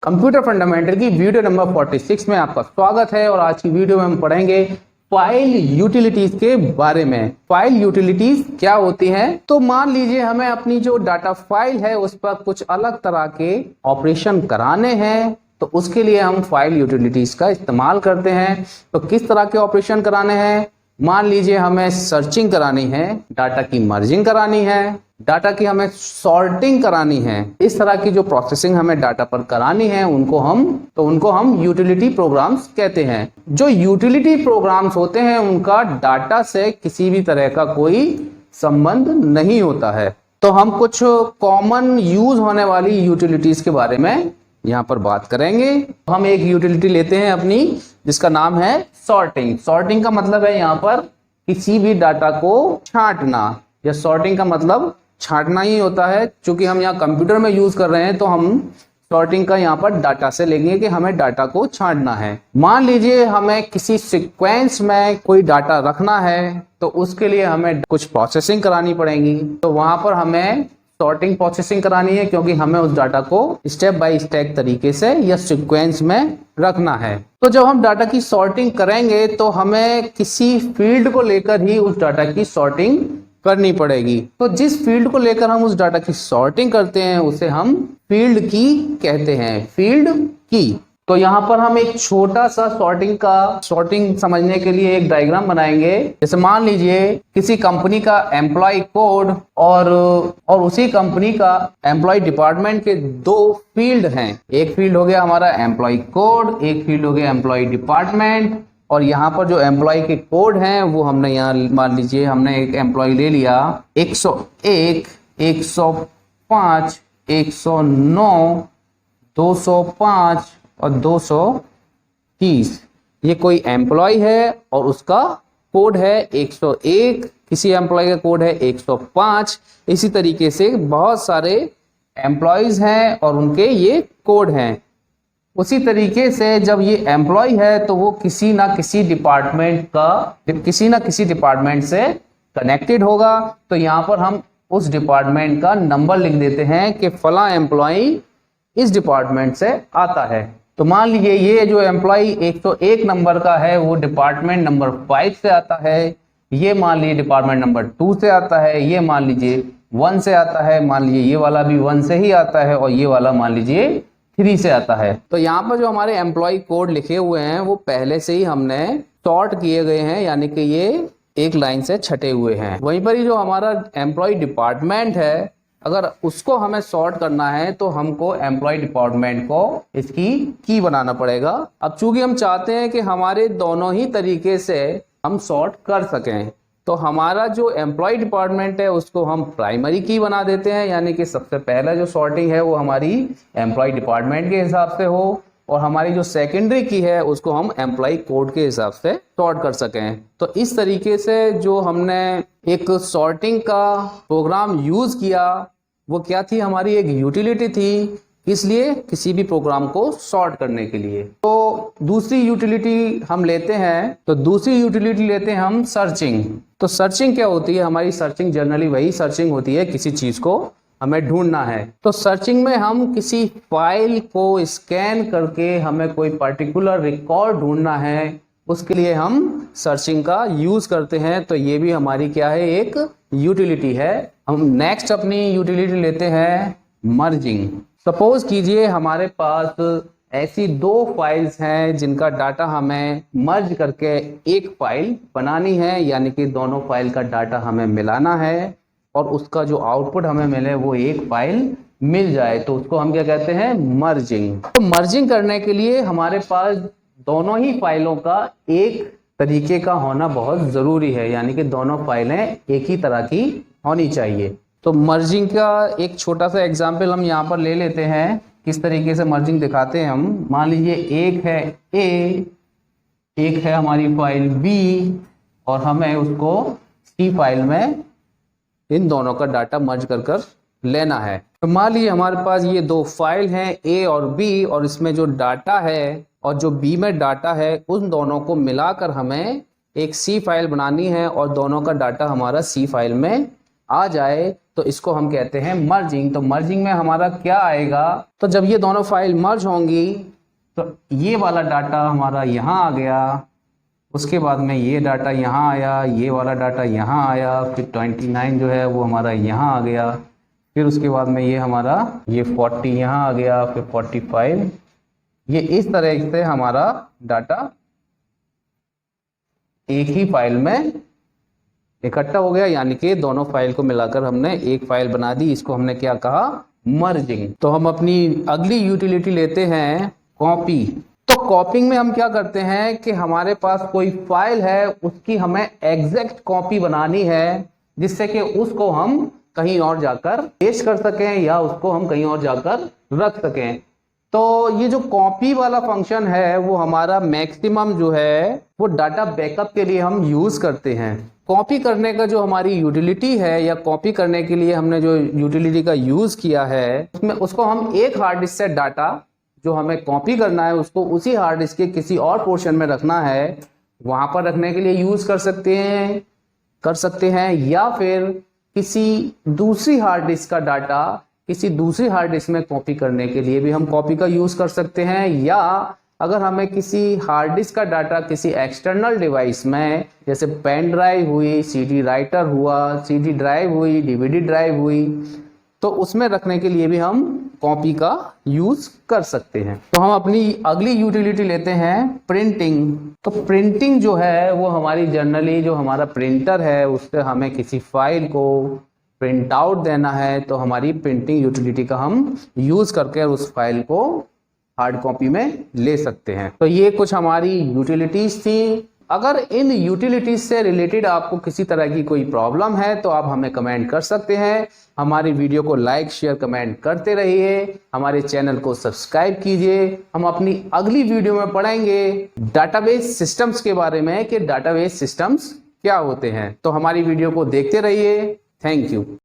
Computer fundamental की video number 46 में आपका स्वागत है। और आज की वीडियो में हम पढ़ेंगे फाइल यूटिलिटीज के बारे में। फाइल यूटिलिटीज क्या होती हैं? तो मान लीजिए हमें अपनी जो डाटा फाइल है उस पर कुछ अलग तरह के ऑपरेशन कराने हैं, तो उसके लिए हम फाइल यूटिलिटीज का इस्तेमाल करते हैं। तो किस तरह के ऑपरेशन कराने हैं? मान लीजिए हमें सर्चिंग करानी है, डाटा की मर्जिंग करानी है, डाटा की हमें सॉर्टिंग करानी है। इस तरह की जो प्रोसेसिंग हमें डाटा पर करानी है उनको हम यूटिलिटी प्रोग्राम्स कहते हैं। जो यूटिलिटी प्रोग्राम्स होते हैं उनका डाटा से किसी भी तरह का कोई संबंध नहीं होता है। तो हम कुछ कॉमन यूज होने वाली यूटिलिटीज के बारे में यहाँ पर बात करेंगे। हम एक यूटिलिटी लेते हैं अपनी, जिसका नाम है सॉर्टिंग। सॉर्टिंग का मतलब है यहाँ पर किसी भी डाटा को छांटना, या सॉर्टिंग का मतलब छांटना ही होता है। चूंकि हम यहाँ कंप्यूटर में यूज कर रहे हैं तो हम सॉर्टिंग का यहाँ पर डाटा से लेंगे कि हमें डाटा को छांटना है। मान लीजिए हमें किसी सीक्वेंस में कोई डाटा रखना है, तो उसके लिए हमें कुछ प्रोसेसिंग करानी पड़ेगी। तो वहां पर हमें सॉर्टिंग प्रोसेसिंग करानी है, क्योंकि हमें उस डाटा को स्टेप बाय स्टेप तरीके से या सीक्वेंस में रखना है। तो जब हम डाटा की सॉर्टिंग करेंगे तो हमें किसी फील्ड को लेकर ही उस डाटा की सॉर्टिंग करनी पड़ेगी। तो जिस फील्ड को लेकर हम उस डाटा की सॉर्टिंग करते हैं उसे हम फील्ड की कहते हैं, फील्ड की। तो यहाँ पर हम एक छोटा सा सॉर्टिंग समझने के लिए एक डायग्राम बनाएंगे। जैसे मान लीजिए किसी कंपनी का एम्प्लॉय कोड और उसी कंपनी का एम्प्लॉय डिपार्टमेंट के दो फील्ड हैं। एक फील्ड हो गया हमारा एम्प्लॉय कोड, एक फील्ड हो गया एम्प्लॉय डिपार्टमेंट। और यहाँ पर जो एम्प्लॉय के कोड हैं वो हमने यहाँ मान लीजिए हमने एक एम्प्लॉय ले लिया 101, 105, 109, 205 और 230। ये कोई एम्प्लॉय है और उसका कोड है 101, किसी एम्प्लॉय का कोड है 105। इसी तरीके से बहुत सारे एम्प्लॉयज हैं और उनके ये कोड हैं। उसी तरीके से जब ये एम्प्लॉय है तो वो किसी ना किसी डिपार्टमेंट से कनेक्टेड होगा। तो यहाँ पर हम उस डिपार्टमेंट का नंबर लिख देते हैं कि फला एम्प्लॉय इस डिपार्टमेंट से आता है। तो मान लीजिए ये जो एम्प्लॉय 101 नंबर का है वो डिपार्टमेंट नंबर 5 से आता है, ये मान लीजिए डिपार्टमेंट नंबर 2 से आता है, ये मान लीजिए 1 से आता है, मान लीजिए ये वाला भी 1 से ही आता है और ये वाला मान लीजिए 3 से आता है। तो यहाँ पर जो हमारे एम्प्लॉय कोड लिखे हुए हैं वो पहले से ही हमने सॉर्ट किए गए हैं, यानी कि ये एक लाइन से छटे हुए हैं। वहीं पर ही जो हमारा एम्प्लॉय डिपार्टमेंट है, अगर उसको हमें सॉर्ट करना है तो हमको एम्प्लॉय डिपार्टमेंट को इसकी की बनाना पड़ेगा। अब चूंकि हम चाहते हैं कि हमारे दोनों ही तरीके से हम सॉर्ट कर सकें, तो हमारा जो एम्प्लॉय डिपार्टमेंट है उसको हम प्राइमरी की बना देते हैं, यानी कि सबसे पहला जो सॉर्टिंग है वो हमारी एम्प्लॉय डिपार्टमेंट के हिसाब से हो, और हमारी जो सेकेंडरी की है उसको हम एम्प्लॉय कोड के हिसाब से सॉर्ट कर सकें। तो इस तरीके से जो हमने एक सॉर्टिंग का प्रोग्राम यूज किया वो क्या थी, हमारी एक यूटिलिटी थी। इसलिए किसी भी प्रोग्राम को सॉर्ट करने के लिए। तो दूसरी यूटिलिटी हम लेते हैं, हम सर्चिंग। तो सर्चिंग क्या होती है? हमारी सर्चिंग जनरली वही सर्चिंग होती है, किसी चीज को हमें ढूंढना है। तो सर्चिंग में हम किसी फाइल को स्कैन करके हमें कोई पर्टिकुलर रिकॉर्ड ढूंढना है, उसके लिए हम सर्चिंग का यूज करते हैं। तो ये भी हमारी क्या है, एक यूटिलिटी है। हम नेक्स्ट अपनी यूटिलिटी लेते हैं मर्जिंग। सपोज कीजिए हमारे पास ऐसी दो फाइल्स हैं जिनका डाटा हमें मर्ज करके एक फाइल बनानी है, यानी कि दोनों फाइल का डाटा हमें मिलाना है और उसका जो आउटपुट हमें मिले वो एक फाइल मिल जाए। तो उसको हम क्या कहते हैं, मर्जिंग। तो मर्जिंग करने के लिए हमारे पास दोनों ही फाइलों का एक तरीके का होना बहुत जरूरी है, यानी कि दोनों फाइलें एक ही तरह की होनी चाहिए। तो मर्जिंग का एक छोटा सा एग्जाम्पल हम यहाँ पर ले लेते हैं, किस तरीके से मर्जिंग दिखाते हैं हम। मान लीजिए एक है ए, एक है हमारी फाइल बी, और हमें उसको सी फाइल में इन दोनों का डाटा मर्ज कर लेना है। तो मान लीजिए हमारे पास ये दो फाइल हैं ए और बी, और इसमें जो डाटा है और जो बी में डाटा है उन दोनों को मिलाकर हमें एक सी फाइल बनानी है और दोनों का डाटा हमारा सी फाइल में आ जाए। तो इसको हम कहते हैं मर्जिंग। तो मर्जिंग में हमारा क्या आएगा, तो जब ये दोनों फाइल मर्ज होंगी तो ये वाला डाटा हमारा यहाँ आ गया, उसके बाद में ये डाटा यहाँ आया, ये वाला डाटा यहाँ आया, फिर 29 जो है वो हमारा यहाँ आ गया, फिर उसके बाद में ये हमारा ये 40 यहाँ आ गया, फिर 45, ये इस तरह से हमारा डाटा एक ही फाइल में इकट्ठा हो गया, यानी कि दोनों फाइल को मिलाकर हमने एक फाइल बना दी। इसको हमने क्या कहा, मर्जिंग। तो हम अपनी अगली यूटिलिटी लेते हैं कॉपी। तो कॉपिंग में हम क्या करते हैं कि हमारे पास कोई फाइल है, उसकी हमें एग्जैक्ट कॉपी बनानी है, जिससे कि उसको हम कहीं और जाकर पेस्ट कर सकें या उसको हम कहीं और जाकर रख सकें। तो ये जो कॉपी वाला फंक्शन है वो हमारा मैक्सिमम जो है वो डाटा बैकअप के लिए हम यूज करते हैं। कॉपी करने का जो हमारी यूटिलिटी है या कॉपी करने के लिए हमने जो यूटिलिटी का यूज किया है उसमें उसको हम एक हार्ड डिस्क से डाटा जो हमें कॉपी करना है उसको उसी हार्ड डिस्क के किसी और पोर्शन में रखना है, वहां पर रखने के लिए यूज कर सकते हैं या फिर किसी दूसरी हार्ड डिस्क का डाटा किसी दूसरी हार्ड डिस्क में कॉपी करने के लिए भी हम कॉपी का यूज कर सकते हैं। या अगर हमें किसी हार्ड डिस्क का डाटा किसी एक्सटर्नल डिवाइस में, जैसे पेन ड्राइव हुई, सीडी राइटर हुआ, सीडी ड्राइव हुई, डीवीडी ड्राइव हुई, तो उसमें रखने के लिए भी हम कॉपी का यूज कर सकते हैं। तो हम अपनी अगली यूटिलिटी लेते हैं प्रिंटिंग। तो प्रिंटिंग जो है वो हमारी जनरली जो हमारा प्रिंटर है उससे हमें किसी फाइल को प्रिंट आउट देना है, तो हमारी प्रिंटिंग यूटिलिटी का हम यूज करके उस फाइल को हार्ड कॉपी में ले सकते हैं। तो ये कुछ हमारी यूटिलिटीज थी। अगर इन यूटिलिटीज से रिलेटेड आपको किसी तरह की कोई प्रॉब्लम है तो आप हमें कमेंट कर सकते हैं। हमारी वीडियो को लाइक शेयर कमेंट करते रहिए, हमारे चैनल को सब्सक्राइब कीजिए। हम अपनी अगली वीडियो में पढ़ेंगे डाटाबेस सिस्टम्स के बारे में कि डाटाबेस सिस्टम्स क्या होते हैं। तो हमारी वीडियो को देखते रहिए। Thank you.